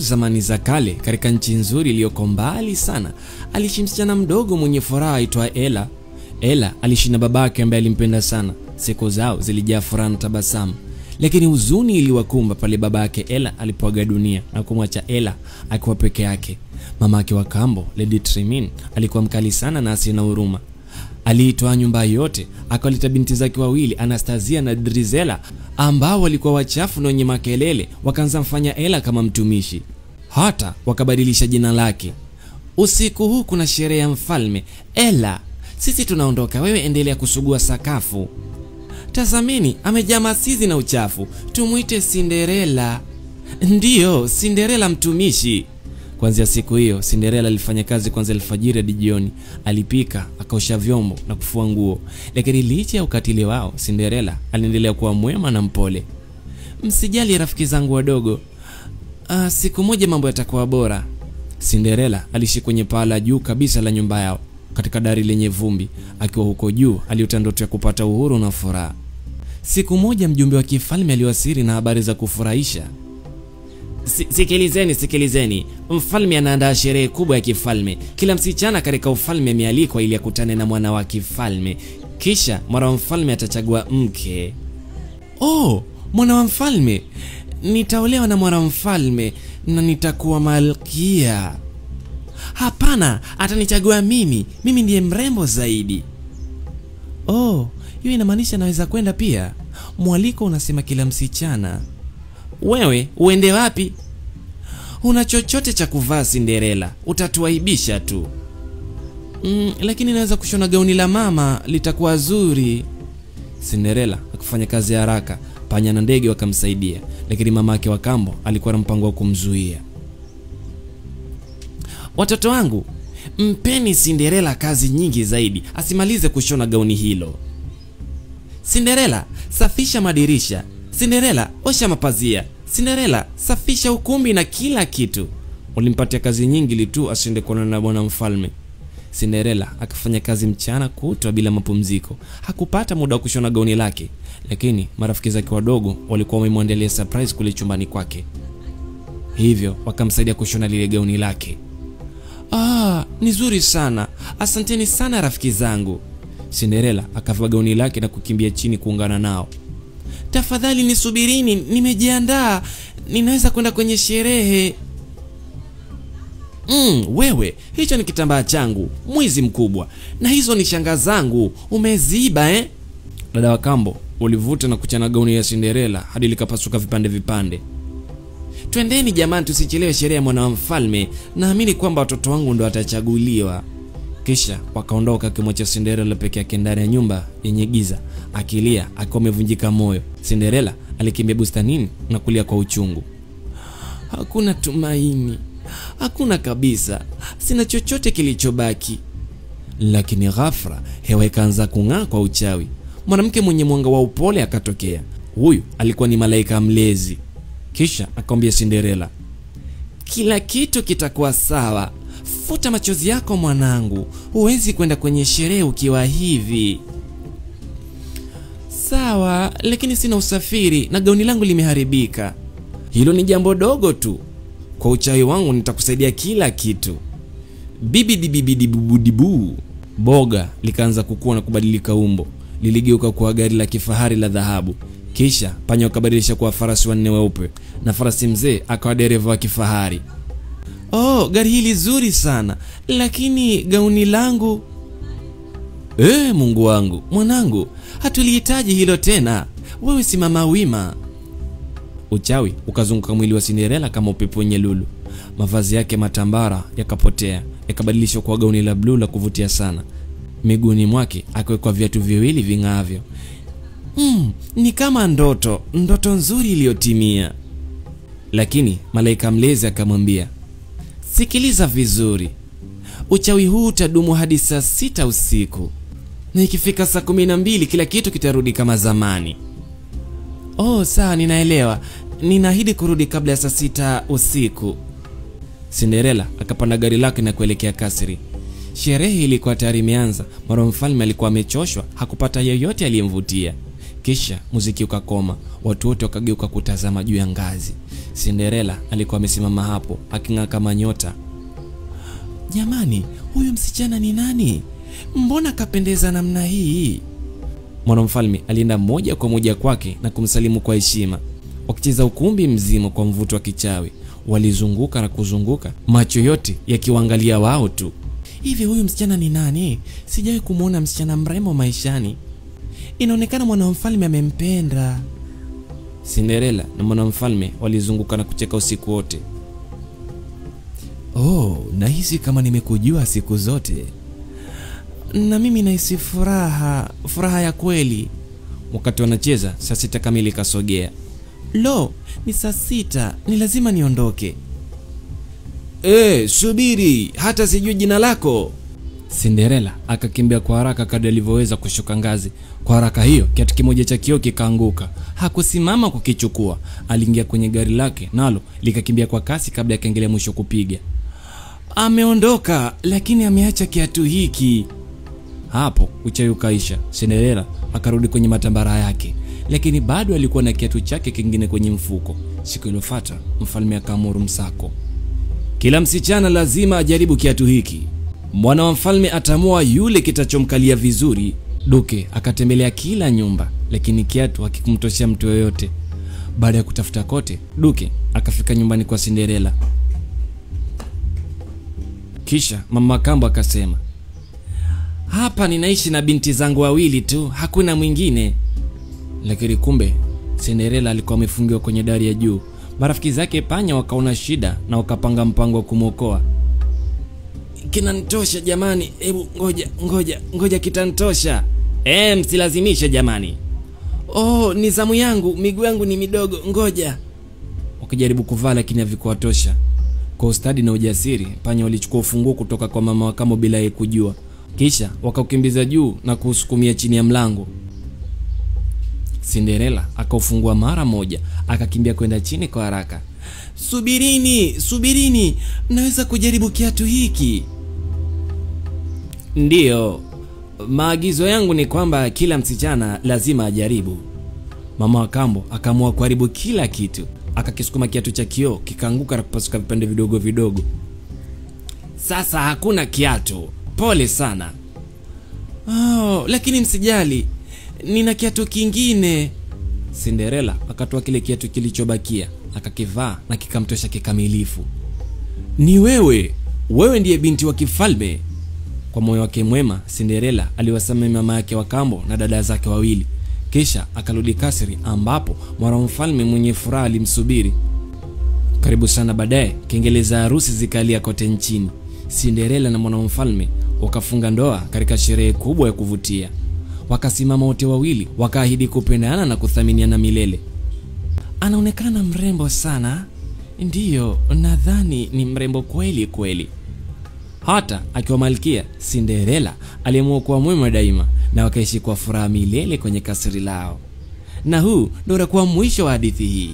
zamani za kale, katika nchi nzuri iliyoko mbali sana, aliishi msichana mdogo mwenye furaha aitwa Ella. Ella aliishi na babake ambaye alimpenda sana. Siku zao zilijaa furaha na tabasamu. Lakini huzuni iliwakumba pale babake Ella alipoaga dunia na kumwacha Ella akiwa peke yake. Mamake wa kambo, Lady Trimin, alikuwa mkali sana na asiye na huruma. Aliitoa nyumba yote, akawaleta binti zake wawili, Anastasia na Drizella, ambao walikuwa wachafu na wenye makelele. Wakaanza mfanya Ella kama mtumishi. Hata wakabadilisha jina lake. Usiku huu kuna sherehe ya mfalme. Ella, sisi tunaondoka, wewe endelea kusugua sakafu. Tazameni, amejaa masizi na uchafu. Tumuite Cinderella. Ndiyo, Cinderella mtumishi. Kuanzia siku hiyo, Cinderella alifanya kazi kuanzia alfajiri hadi jioni. Alipika, akaosha vyombo na kufua nguo. Lakini licha ya ukatili wao, Cinderella aliendelea kuwa mwema na mpole. Msijali rafiki zangu wadogo. Siku moja mambo yatakuwa bora. Cinderella aliishi kwenye paa la juu kabisa la nyumba yao, katika dari lenye vumbi. Akiwa huko juu, aliota ndoto ya kupata uhuru na furaha. Siku moja mjumbe wa kifalme aliwasili na habari za kufurahisha. Sikilizeni, mfalme anaandaa sherehe kubwa ya kifalme. Kila msichana katika ufalme amealikwa ili akutane na mwana wa kifalme. Kisha mwana wa mfalme atachagua mke. Oh, mwana wa mfalme! Nitaolewa na mwana wa mfalme na nitakuwa malkia. Hapana, atanichagua mimi. Mimi ndiye mrembo zaidi. Oh, hiyo inamaanisha naweza kwenda pia. Mwaliko unasema kila msichana. Wewe uende wapi? Una chochote cha kuvaa Cinderella? Utatuaibisha tu. Lakini naweza kushona gauni la mama, litakuwa zuri. Cinderella akifanya kazi haraka. Panya na ndege wakamsaidia, lakini mamake wa kambo alikuwa na mpango wa kumzuia. Watoto wangu, mpeni Cinderella kazi nyingi zaidi, asimalize kushona gauni hilo. Cinderella, safisha madirisha. Cinderella, osha mapazia. Cinderella, safisha ukumbi na kila kitu. Walimpatia kazi nyingi ili tu asiende kuonana na bwana mfalme. Cinderella akafanya kazi mchana kutwa bila mapumziko. Hakupata muda wa kushona gauni lake, lakini marafiki zake wadogo walikuwa wamemwandalia surprise kule chumbani kwake. Hivyo wakamsaidia kushona lile gauni lake. Ni zuri sana. Asanteni sana rafiki zangu. Cinderella akavaa gauni lake na kukimbia chini kuungana nao. Tafadhali nisubirini, nimejiandaa. Ninaweza kwenda kwenye sherehe. Wewe, hicho ni kitambaa changu, mwizi mkubwa. Na hizo ni shanga zangu, umeziba Dada wa kambo ulivuta na kuchana gauni ya Cinderella hadi likapasuka vipande. Twendeni jamani, tusichelewe sherehe ya mwana wa mfalme. Naamini kwamba watoto wangu ndo watachaguliwa. Kisha wakaondoka kimwacha Cinderella peke yake ndani ya nyumba yenye giza, akilia akiwa amevunjika moyo. Cinderella alikimbia bustanini na kulia kwa uchungu. Hakuna tumaini. Hakuna kabisa. Sina chochote kilichobaki. Lakini ghafla hewa ikaanza kung'aa kwa uchawi. Mwanamke mwenye mwanga wa upole akatokea. Huyu alikuwa ni malaika mlezi. Kisha akamwambia Cinderella, kila kitu kitakuwa sawa. Futa machozi yako mwanangu. Huwezi kwenda kwenye sherehe ukiwa hivi. Sawa, lakini sina usafiri na gauni langu limeharibika. Hilo ni jambo dogo tu. Kwa uchawi wangu nitakusaidia kila kitu. Bibidibidibudibu. Boga likaanza kukua na kubadilika umbo. Liligeuka kuwa gari la kifahari la dhahabu. Kisha panya wakabadilisha kuwa farasi wanne weupe na farasi mzee akawa dereva wa kifahari. Gari hili zuri sana, lakini gauni langu. Mungu wangu, mwanangu, hatulihitaji hilo tena. Wewe simama wima. Uchawi ukazunguka mwili wa Cinderella kama upepo wenye lulu. Mavazi yake matambara yakapotea, yakabadilishwa kwa gauni la blue la kuvutia sana. Miguuni mwake akawekwa viatu viwili ving'avyo. Ni kama ndoto nzuri iliyotimia. Lakini malaika mlezi akamwambia, sikiliza vizuri. Uchawi huu utadumu hadi saa 6 usiku. Na ikifika saa 12 kila kitu kitarudi kama zamani. Sawa, ninaelewa. Ninaahidi kurudi kabla ya saa 6 usiku. Cinderella akapanda gari lake na kuelekea kasri. Sherehe ilikuwa tayari imeanza. Mwana mfalme alikuwa amechoshwa, hakupata yeyote aliyemvutia. Kisha muziki ukakoma. Watu wote wakageuka kutazama juu ya ngazi. Cinderella alikuwa amesimama hapo aking'aa kama nyota. Jamani, huyu msichana ni nani? Mbona kapendeza namna hii? Mwanamfalme alienda moja kwa moja kwake na kumsalimu kwa heshima. Wakicheza ukumbi mzima kwa mvuto wa kichawi, walizunguka na kuzunguka, macho yote yakiwaangalia wao tu. Hivi huyu msichana ni nani? Sijawahi kumuona msichana mrembo maishani. Inaonekana mwanamfalme amempenda. Cinderella na mwanamfalme walizunguka na kucheka usiku wote. Oh, nahisi kama nimekujua siku zote. Na mimi nahisi furaha ya kweli. Wakati wanacheza, saa 6 kamili kasogea. Lo, ni saa 6, ni lazima niondoke. Subiri, hata sijui jina lako. Cinderella akakimbia kwa haraka kadri alivyoweza kushuka ngazi. Kwa haraka hiyo, kiatu kimoja cha kioo kikaanguka. Hakusimama kukichukua. Aliingia kwenye gari lake, nalo likakimbia kwa kasi kabla ya kengele mwisho kupiga. Ameondoka, lakini ameacha kiatu hiki. Hapo uchawi ukaisha. Cinderella akarudi kwenye matambara yake, lakini bado alikuwa na kiatu chake kingine kwenye mfuko. Siku iliyofuata, mfalme akaamuru msako. Kila msichana lazima ajaribu kiatu hiki. Mwana wa mfalme atamua yule kitachomkalia vizuri. Duke akatembelea kila nyumba, lakini kiatu hakikumtoshea mtu yoyote. Baada ya kutafuta kote, Duke akafika nyumbani kwa Cinderella. Kisha mama kambo akasema, hapa ninaishi na binti zangu wawili tu, hakuna mwingine. Lakini kumbe Cinderella alikuwa amefungiwa kwenye dari ya juu. Marafiki zake panya wakaona shida na wakapanga mpango wa kumwokoa. Kinanitosha jamani, hebu ngoja kitanitosha. Msilazimishe jamani. Oh, ni zamu yangu, miguu yangu ni midogo, ngoja. Wakijaribu kuvaa lakini havikuwatosha. Kwa ustadi na ujasiri, panya walichukua ufunguo kutoka kwa mama wa kambo bila yeye kujua. Kisha wakaukimbiza juu na kuusukumia chini ya mlango. Cinderella akaufungua mara moja, akakimbia kwenda chini kwa haraka. Subirini, naweza kujaribu kiatu hiki? Ndiyo, maagizo yangu ni kwamba kila msichana lazima ajaribu. Mama wa kambo akaamua kuharibu kila kitu. Akakisukuma kiatu cha kioo, kikaanguka na kupasuka vipande vidogo vidogo. Sasa hakuna kiatu. Pole sana. Oh, lakini msijali, nina kiatu kingine. Cinderella akatoa kile kiatu kilichobakia, akakivaa na kikamtosha kikamilifu. Ni wewe ndiye binti wa kifalme. Kwa moyo wake mwema, Cinderella aliwasamehe mama yake wa kambo na dada zake wawili. Kisha akarudi kasri ambapo mwanamfalme mwenye furaha alimsubiri. Karibu sana baadaye, kengele za harusi zikalia kote nchini. Cinderella na mwanamfalme wakafunga ndoa katika sherehe kubwa ya kuvutia. Wakasimama wote wawili, wakaahidi kupendana na kuthaminiana milele. Anaonekana mrembo sana. Ndiyo, nadhani ni mrembo kweli. Hata akiwa malkia, Cinderella aliamua kuwa mwema daima, na wakaishi kwa furaha milele kwenye kasri lao. Na huu ndio utakuwa mwisho wa hadithi hii.